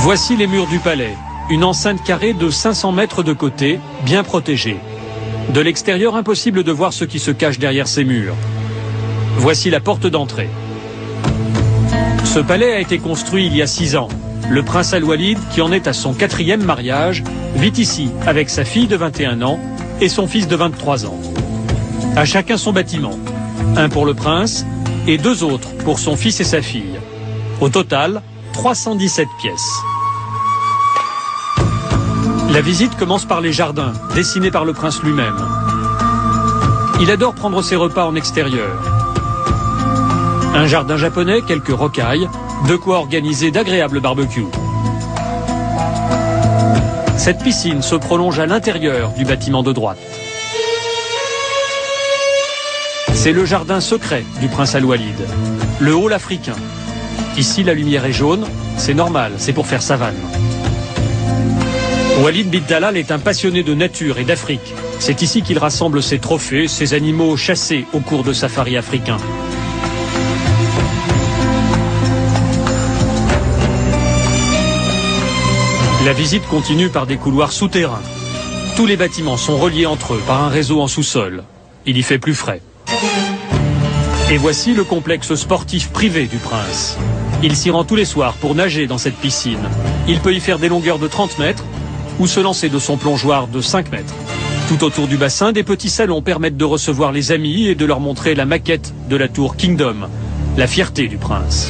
Voici les murs du palais, une enceinte carrée de 500 mètres de côté, bien protégée. De l'extérieur, impossible de voir ce qui se cache derrière ces murs. Voici la porte d'entrée. Ce palais a été construit il y a 6 ans. Le prince Al-Walid, qui en est à son 4e mariage, vit ici avec sa fille de 21 ans et son fils de 23 ans. À chacun son bâtiment. Un pour le prince et 2 autres pour son fils et sa fille. Au total, 317 pièces. La visite commence par les jardins, dessinés par le prince lui-même. Il adore prendre ses repas en extérieur. Un jardin japonais, quelques rocailles, de quoi organiser d'agréables barbecues. Cette piscine se prolonge à l'intérieur du bâtiment de droite. C'est le jardin secret du prince Al-Walid, le hall africain. Ici, la lumière est jaune, c'est normal, c'est pour faire savane. Walid bin Talal est un passionné de nature et d'Afrique. C'est ici qu'il rassemble ses trophées, ses animaux chassés au cours de safaris africains. La visite continue par des couloirs souterrains. Tous les bâtiments sont reliés entre eux par un réseau en sous-sol. Il y fait plus frais. Et voici le complexe sportif privé du prince. Il s'y rend tous les soirs pour nager dans cette piscine. Il peut y faire des longueurs de 30 mètres ou se lancer de son plongeoir de 5 mètres. Tout autour du bassin, des petits salons permettent de recevoir les amis et de leur montrer la maquette de la tour Kingdom, la fierté du prince.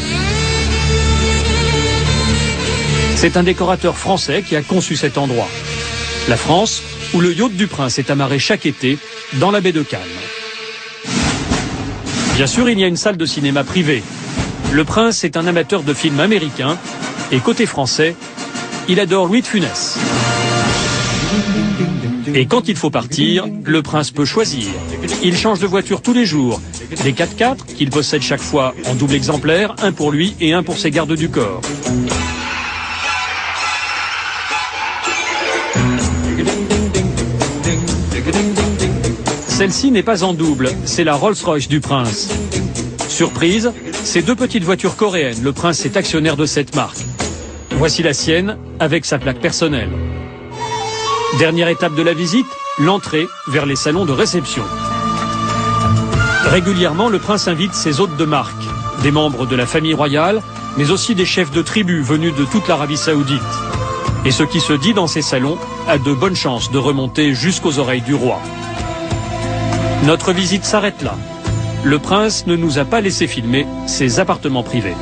C'est un décorateur français qui a conçu cet endroit. La France, où le yacht du prince est amarré chaque été dans la baie de Cannes. Bien sûr, il y a une salle de cinéma privée. Le prince est un amateur de films américains et côté français, il adore Louis de Funès. Et quand il faut partir, le prince peut choisir. Il change de voiture tous les jours. Des 4x4 qu'il possède chaque fois en double exemplaire, un pour lui et un pour ses gardes du corps. Celle-ci n'est pas en double, c'est la Rolls-Royce du prince. Surprise, ces 2 petites voitures coréennes, le prince est actionnaire de cette marque. Voici la sienne, avec sa plaque personnelle. Dernière étape de la visite, l'entrée vers les salons de réception. Régulièrement, le prince invite ses hôtes de marque, des membres de la famille royale, mais aussi des chefs de tribus venus de toute l'Arabie Saoudite. Et ce qui se dit dans ces salons a de bonnes chances de remonter jusqu'aux oreilles du roi. Notre visite s'arrête là. Le prince ne nous a pas laissé filmer ses appartements privés.